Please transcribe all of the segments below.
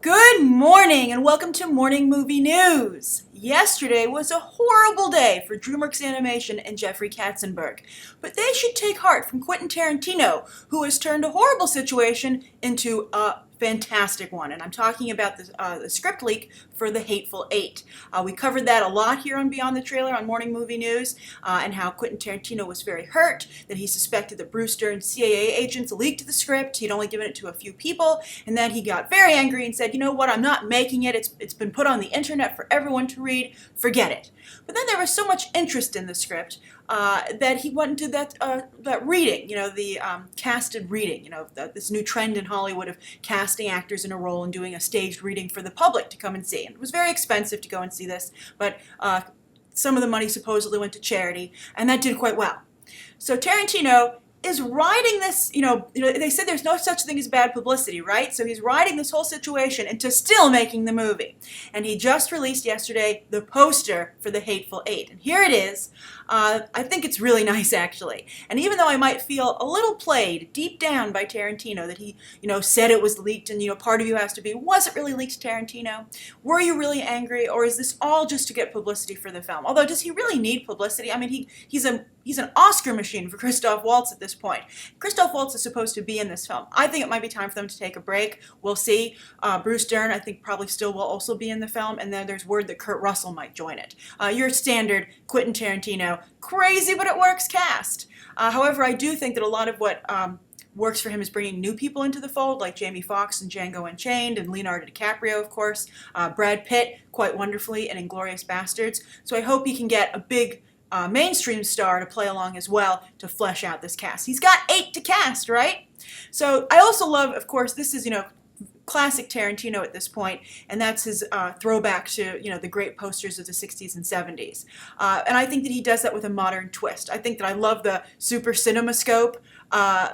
Good morning and welcome to Morning Movie News. Yesterday was a horrible day for DreamWorks Animation and Jeffrey Katzenberg, but they should take heart from Quentin Tarantino, who has turned a horrible situation into a fantastic one. And I'm talking about the script leak for The Hateful Eight. We covered that a lot here on Beyond the Trailer on Morning Movie News, and how Quentin Tarantino was very hurt, that he suspected that Bruce Dern's CIA agents leaked the script. He'd only given it to a few people, and then he got very angry and said, you know what, I'm not making it. It's been put on the internet for everyone to read. Forget it. But then there was so much interest in the script that he went into that reading, the casted reading, this new trend in Hollywood of casting actors in a role and doing a staged reading for the public to come and see. And it was very expensive to go and see this, but some of the money supposedly went to charity, and that did quite well. So Tarantino is riding this, they said there's no such thing as bad publicity, right? So he's riding this whole situation into still making the movie. And he just released yesterday the poster for The Hateful Eight. And here it is. I think it's really nice, actually. And even though I might feel a little played deep down by Tarantino that he, said it was leaked, and, part of you has to be, was it really leaked, Tarantino? Were you really angry, or is this all just to get publicity for the film? Although, does he really need publicity? I mean, he's an Oscar machine for Christoph Waltz at this point. Christoph Waltz is supposed to be in this film. I think it might be time for them to take a break. We'll see. Bruce Dern, I think, probably still will also be in the film, and then there's word that Kurt Russell might join it. Your standard Quentin Tarantino, crazy but it works cast. However, I do think that a lot of what works for him is bringing new people into the fold, like Jamie Foxx in Django Unchained, and Leonardo DiCaprio, of course, Brad Pitt, quite wonderfully, in Inglourious Basterds. So I hope he can get a big mainstream star to play along as well to flesh out this cast. He's got 8 to cast, right? So I also love, of course, this is, classic Tarantino at this point, and that's his throwback to, the great posters of the 60s and 70s. And I think that he does that with a modern twist. I think that I love the Super CinemaScope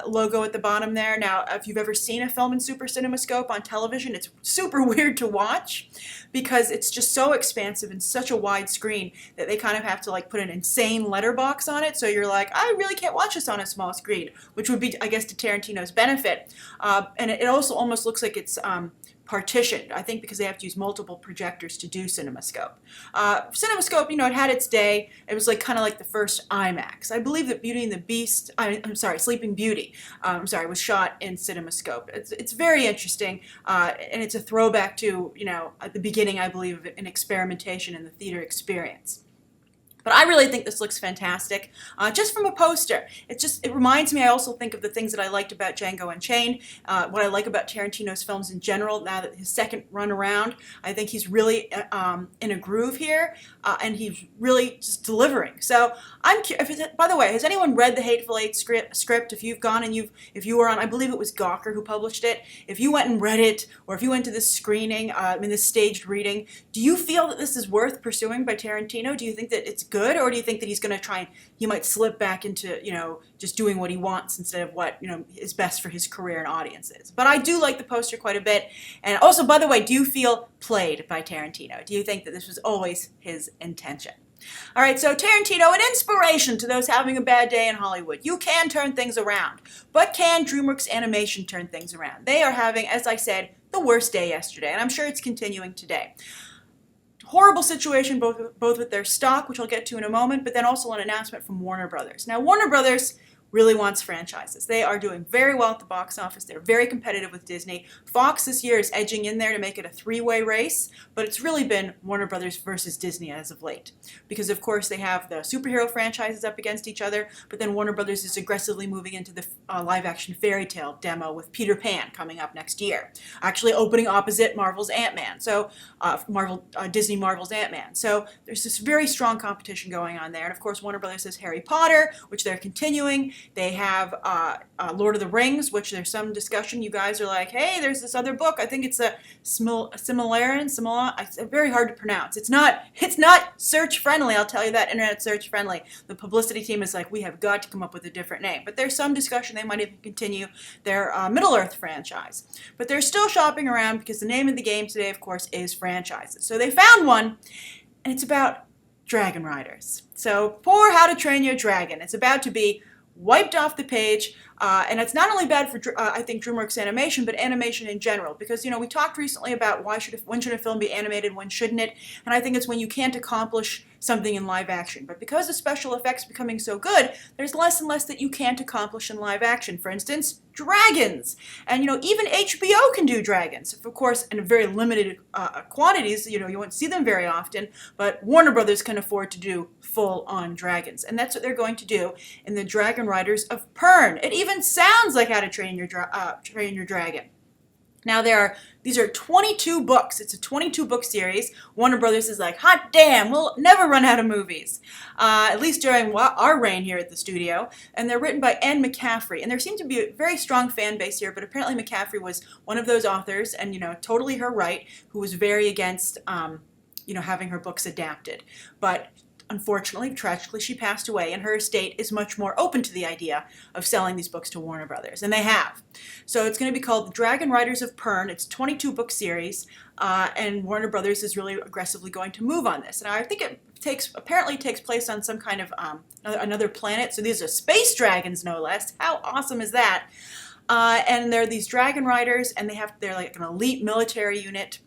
logo at the bottom there. Now, if you've ever seen a film in Super CinemaScope on television, it's super weird to watch because it's just so expansive and such a wide screen that they kind of have to put an insane letterbox on it. So you're like, I really can't watch this on a small screen, which would be, I guess, to Tarantino's benefit. And it also almost looks like it's partitioned, I think, because they have to use multiple projectors to do CinemaScope. CinemaScope, it had its day. It was kind of like the first IMAX. I believe that Beauty and the Beast, Sleeping Beauty, was shot in CinemaScope. It's very interesting, and it's a throwback to, at the beginning, I believe, of an experimentation in the theater experience. But I really think this looks fantastic, just from a poster. It reminds me, I also think of the things that I liked about Django Unchained, what I like about Tarantino's films in general, now that his second run around. I think he's really in a groove here, and he's really just delivering. So I'm curious, by the way, has anyone read the Hateful Eight script? If you've gone and if you were on, I believe it was Gawker who published it, if you went and read it, or if you went to this screening, this staged reading, do you feel that this is worth pursuing by Tarantino? Do you think that it's good, or do you think that he's going to try and he might slip back into, just doing what he wants instead of what, is best for his career and audiences? But I do like the poster quite a bit. And also, by the way, do you feel played by Tarantino? Do you think that this was always his intention? All right, so Tarantino, an inspiration to those having a bad day in Hollywood. You can turn things around, but can DreamWorks Animation turn things around? They are having, as I said, the worst day yesterday, and I'm sure it's continuing today. Horrible situation both with their stock, which I'll get to in a moment, but then also an announcement from Warner Brothers. Now, Warner Brothers really wants franchises. They are doing very well at the box office. They're very competitive with Disney. Fox this year is edging in there to make it a three-way race, but it's really been Warner Brothers versus Disney as of late. Because, of course, they have the superhero franchises up against each other, but then Warner Brothers is aggressively moving into the live-action fairy tale demo with Peter Pan coming up next year, actually opening opposite Marvel's Ant-Man. So, Disney Marvel's Ant-Man. So there's this very strong competition going on there. And, of course, Warner Brothers has Harry Potter, which they're continuing. They have Lord of the Rings, which there's some discussion. You guys are like, hey, there's this other book. I think it's a Silmarillion. It's very hard to pronounce. It's not search friendly. I'll tell you that. Internet search friendly. The publicity team is like, we have got to come up with a different name. But there's some discussion they might even continue their Middle Earth franchise. But they're still shopping around because the name of the game today, of course, is franchises. So they found one, and it's about Dragonriders. So, poor How to Train Your Dragon. It's about to be wiped off the page. And it's not only bad for, I think, DreamWorks Animation, but animation in general. Because, we talked recently about when should a film be animated, when shouldn't it? And I think it's when you can't accomplish something in live action. But because the special effects becoming so good, there's less and less that you can't accomplish in live action. For instance, dragons. And, even HBO can do dragons. Of course, in very limited quantities, you won't see them very often, but Warner Brothers can afford to do full-on dragons. And that's what they're going to do in the Dragonriders of Pern. It even sounds like How to Train Your Dragon. Now these are 22 books. It's a 22-book series. Warner Brothers is like, hot damn, we'll never run out of movies. At least during our reign here at the studio. And they're written by Anne McCaffrey. And there seemed to be a very strong fan base here, but apparently McCaffrey was one of those authors, and totally her right, who was very against having her books adapted. But unfortunately, tragically, she passed away, and her estate is much more open to the idea of selling these books to Warner Brothers, and they have. So it's going to be called The Dragonriders of Pern. It's a 22-book series, and Warner Brothers is really aggressively going to move on this. And I think it apparently takes place on some kind of another planet. So these are space dragons, no less. How awesome is that? And they're these dragon riders, and they're like an elite military unit,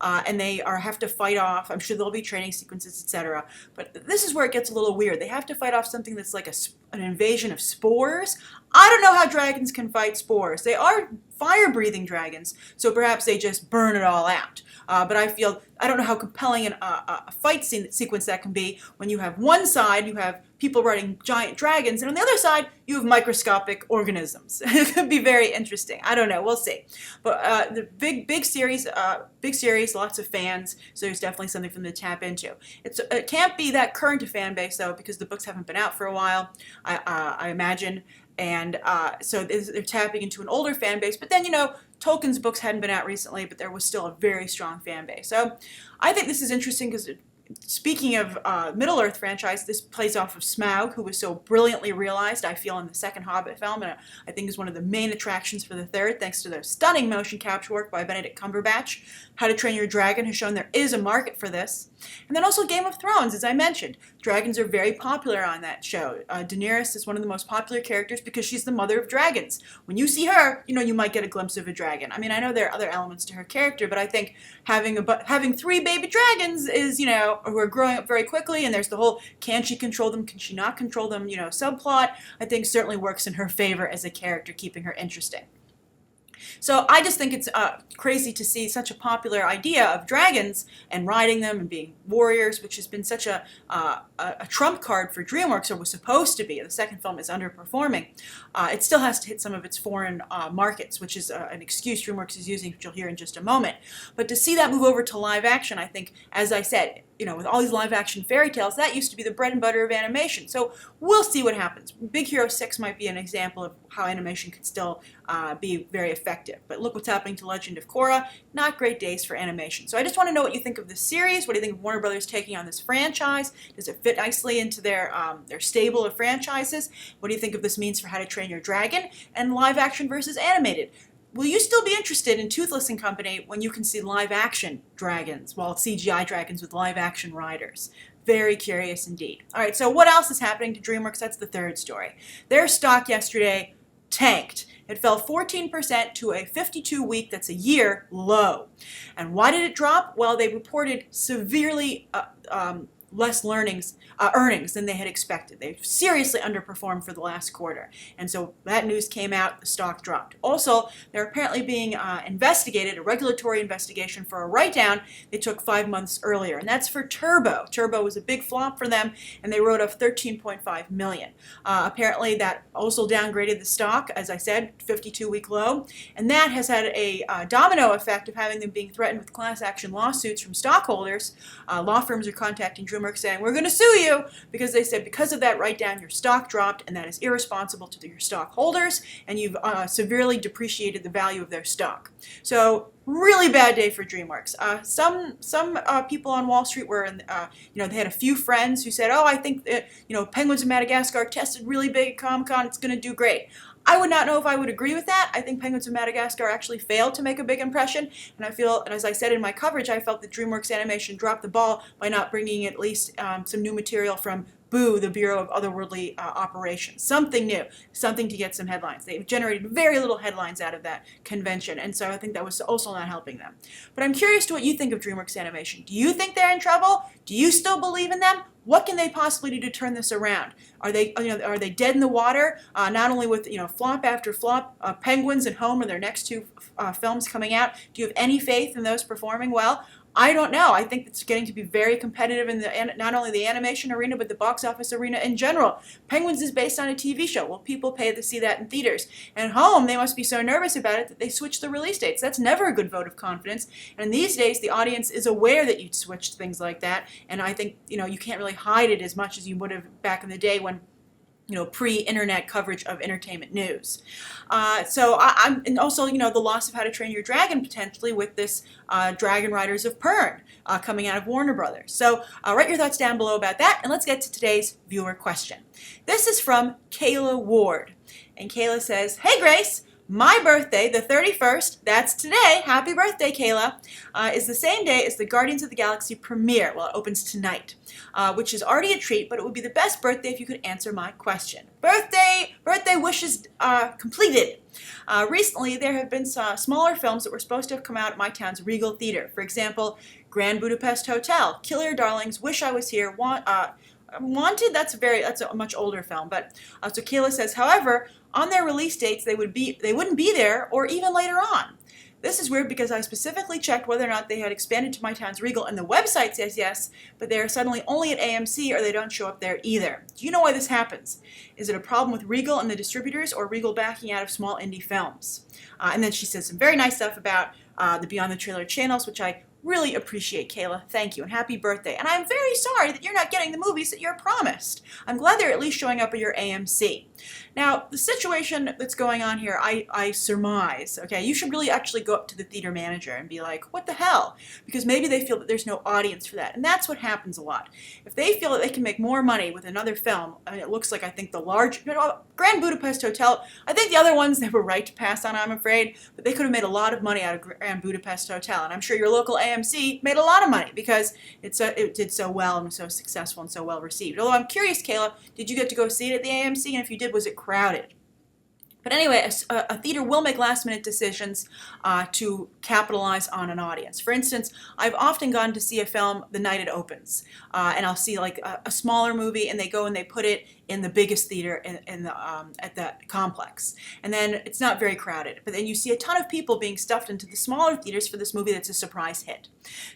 and they have to fight off. I'm sure there'll be training sequences, etc. But this is where it gets a little weird. They have to fight off something that's like an invasion of spores. I don't know how dragons can fight spores. They are fire-breathing dragons, so perhaps they just burn it all out. But I don't know how compelling a fight sequence that can be when you have one side, you have people riding giant dragons, and on the other side, you have microscopic organisms. It could be very interesting. I don't know. We'll see. But the big series, lots of fans, so there's definitely something for them to tap into. It can't be that current a fan base, though, because the books haven't been out for a while, I imagine. And so they're tapping into an older fan base. But then, Tolkien's books hadn't been out recently, but there was still a very strong fan base. So I think this is interesting because, speaking of Middle-earth franchise, this plays off of Smaug, who was so brilliantly realized, I feel, in the second Hobbit film, and I think is one of the main attractions for the third, thanks to the stunning motion capture work by Benedict Cumberbatch. How to Train Your Dragon has shown there is a market for this. And then also Game of Thrones, as I mentioned. Dragons are very popular on that show. Daenerys is one of the most popular characters because she's the mother of dragons. When you see her, you might get a glimpse of a dragon. I mean, I know there are other elements to her character, but I think having 3 baby dragons is, who are growing up very quickly, and there's the whole can she control them, can she not control them, subplot, I think certainly works in her favor as a character, keeping her interesting. So I just think it's crazy to see such a popular idea of dragons and riding them and being warriors, which has been such a trump card for DreamWorks, or was supposed to be. The second film is underperforming. It still has to hit some of its foreign markets, which is an excuse DreamWorks is using, which you'll hear in just a moment. But to see that move over to live action, I think, as I said, with all these live action fairy tales, that used to be the bread and butter of animation. So we'll see what happens. Big Hero 6 might be an example of how animation could still be very effective. But look what's happening to Legend of Korra. Not great days for animation. So I just want to know what you think of this series. What do you think of Warner Brothers taking on this franchise? Does it fit nicely into their stable of franchises? What do you think of this means for How to Train Your Dragon? And live action versus animated. Will you still be interested in Toothless and Company when you can see live-action dragons, while CGI dragons with live-action riders? Very curious indeed. All right, so what else is happening to DreamWorks? That's the third story. Their stock yesterday tanked. It fell 14% to a 52-week, that's a year, low. And why did it drop? Well, they reported severely less earnings than they had expected. They seriously underperformed for the last quarter. And so that news came out, the stock dropped. Also, they're apparently being investigated, a regulatory investigation for a write-down they took 5 months earlier. And that's for Turbo. Turbo was a big flop for them, and they wrote off $13.5 million. Apparently that also downgraded the stock, as I said, 52-week low. And that has had a domino effect of having them being threatened with class action lawsuits from stockholders. Law firms are contacting DreamWorks saying, we're going to sue you, because they said because of that write-down, your stock dropped, and that is irresponsible to your stockholders, and you've severely depreciated the value of their stock. So really bad day for DreamWorks. Some people on Wall Street were, they had a few friends who said, oh, I think that, Penguins of Madagascar tested really big at Comic-Con, it's going to do great. I would not know if I would agree with that. I think Penguins of Madagascar actually failed to make a big impression, and I feel, and as I said in my coverage, I felt that DreamWorks Animation dropped the ball by not bringing at least some new material from boo the Bureau of Otherworldly Operations. Something new, something to get some headlines. They've generated very little headlines out of that convention, and so I think that was also not helping them. But I'm curious to what you think of DreamWorks Animation. Do you think they're in trouble? Do you still believe in them? What can they possibly do to turn this around? Are they dead in the water? Not only with flop after flop, Penguins and Home are their next two films coming out. Do you have any faith in those performing well? I don't know. I think it's getting to be very competitive in not only the animation arena, but the box office arena in general. Penguins is based on a TV show. Will people pay to see that in theaters? And Home, they must be so nervous about it that they switched the release dates. That's never a good vote of confidence. And these days, the audience is aware that you switched things like that. And I think, you can't really hide it as much as you would have back in the day when pre-internet coverage of entertainment news. And also, the loss of How to Train Your Dragon potentially with this Dragonriders of Pern coming out of Warner Brothers. So write your thoughts down below about that, and let's get to today's viewer question. This is from Kayla Ward, and Kayla says, "Hey Grace, my birthday, the 31st, that's today, happy birthday Kayla, is the same day as the Guardians of the Galaxy premiere. Well, it opens tonight, which is already a treat, but it would be the best birthday if you could answer my question. Birthday wishes completed. Recently, there have been smaller films that were supposed to have come out at my town's Regal Theater. For example, Grand Budapest Hotel, Killer Darlings, Wish I Was Here, Wanted, that's a much older film. But so Kayla says, however, on their release dates, they wouldn't be there, or even later on. This is weird because I specifically checked whether or not they had expanded to my town's Regal, and the website says yes, but they are suddenly only at AMC, or they don't show up there either. Do you know why this happens? Is it a problem with Regal and the distributors, or Regal backing out of small indie films?" And then she says some very nice stuff about the Beyond the Trailer channels, which I really appreciate, Kayla. Thank you, and happy birthday. And I'm very sorry that you're not getting the movies that you're promised. I'm glad they're at least showing up at your AMC. Now, the situation that's going on here, I surmise, okay, you should really actually go up to the theater manager and be like, what the hell? Because maybe they feel that there's no audience for that, and that's what happens a lot. If they feel that they can make more money with another film, I mean, it looks like, I think Grand Budapest Hotel, I think the other ones they were right to pass on, I'm afraid, but they could have made a lot of money out of Grand Budapest Hotel, and I'm sure your local AMC made a lot of money because it did so well and was so successful and so well received. Although I'm curious, Kayla, did you get to go see it at the AMC? And if you did, was it crowded? But anyway, a theater will make last-minute decisions to capitalize on an audience. For instance, I've often gone to see a film the night it opens, and I'll see like a smaller movie, and they go and they put it in the biggest theater at that complex. And then it's not very crowded, but then you see a ton of people being stuffed into the smaller theaters for this movie that's a surprise hit.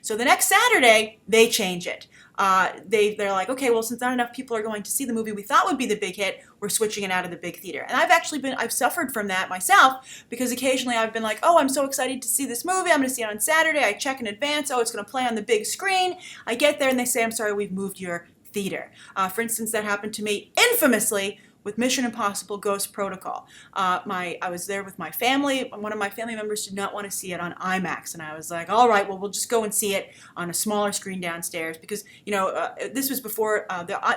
So the next Saturday, they change it. They're like, okay, well, since not enough people are going to see the movie we thought would be the big hit, we're switching it out of the big theater. And I've suffered from that myself, because occasionally I've been like, oh, I'm so excited to see this movie, I'm going to see it on Saturday, I check in advance, oh, it's going to play on the big screen. I get there and they say, I'm sorry, we've moved your theater. For instance, that happened to me infamously with Mission Impossible Ghost Protocol. I was there with my family, and one of my family members did not want to see it on IMAX, and I was like, all right, well, we'll just go and see it on a smaller screen downstairs, because, this was before,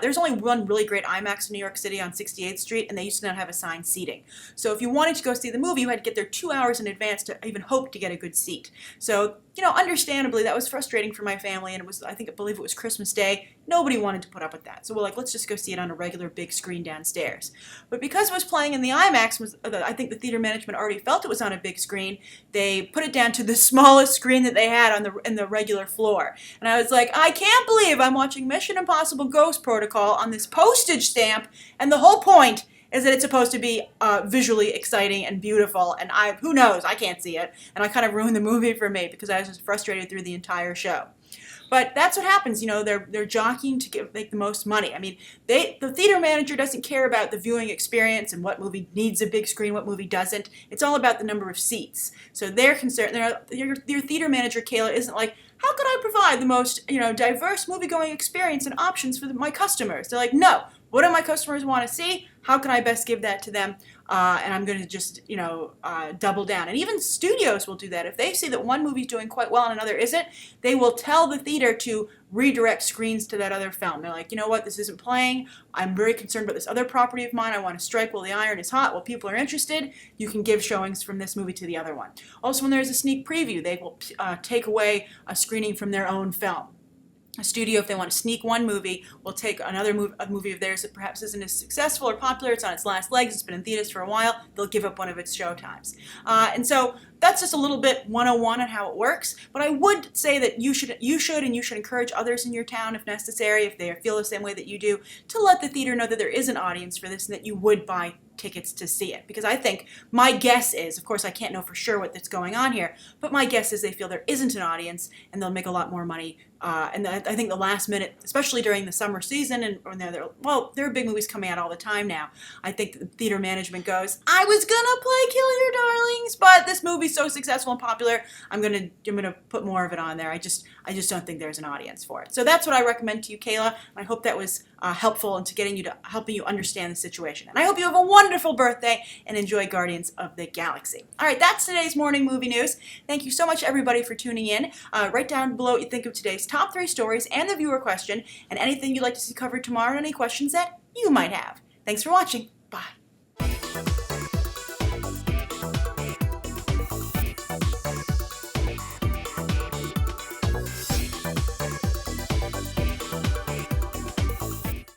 there's only one really great IMAX in New York City on 68th Street, and they used to not have assigned seating. So if you wanted to go see the movie, you had to get there 2 hours in advance to even hope to get a good seat. So, understandably, that was frustrating for my family, and I believe it was Christmas Day. Nobody wanted to put up with that. So we're like, let's just go see it on a regular big screen downstairs. But because it was playing in the IMAX, I think the theater management already felt it was on a big screen, they put it down to the smallest screen that they had in the regular floor. And I was like, I can't believe I'm watching Mission Impossible Ghost Protocol on this postage stamp, and the whole point is that it's supposed to be visually exciting and beautiful, and who knows, I can't see it, and I kind of ruined the movie for me because I was just frustrated through the entire show. But that's what happens, they're jockeying to make the most money. I mean, the theater manager doesn't care about the viewing experience and what movie needs a big screen, what movie doesn't. It's all about the number of seats. So they're concerned, your theater manager, Kayla, isn't like, how can I provide the most, diverse movie-going experience and options for my customers? They're like, no, what do my customers want to see? How can I best give that to them? And I'm going to just, double down. And even studios will do that. If they see that one movie's doing quite well and another isn't, they will tell the theater to redirect screens to that other film. They're like, you know what, this isn't playing. I'm very concerned about this other property of mine. I want to strike while the iron is hot, while people are interested. You can give showings from this movie to the other one. Also, when there's a sneak preview, they will take away a screening from their own film. a studio, if they want to sneak one movie, will take another a movie of theirs that perhaps isn't as successful or popular, it's on its last legs, it's been in theaters for a while, they'll give up one of its show times. And so that's just a little bit 101 on how it works, but I would say that you should encourage others in your town, if necessary, if they feel the same way that you do, to let the theater know that there is an audience for this and that you would buy tickets to see it. Because I think, my guess is, of course I can't know for sure what's going on here, but my guess is they feel there isn't an audience and they'll make a lot more money. And I think the last minute, especially during the summer season, and there are big movies coming out all the time now. I think the theater management goes, I was gonna play Kill Your Darlings, but this movie's so successful and popular, I'm gonna put more of it on there. I just don't think there's an audience for it. So that's what I recommend to you, Kayla. I hope that was helpful into helping you understand the situation. And I hope you have a wonderful birthday and enjoy Guardians of the Galaxy. All right, that's today's morning movie news. Thank you so much, everybody, for tuning in. Write down below what you think of today's top 3 stories and the viewer question, and anything you'd like to see covered tomorrow, and any questions that you might have. Thanks for watching. Bye.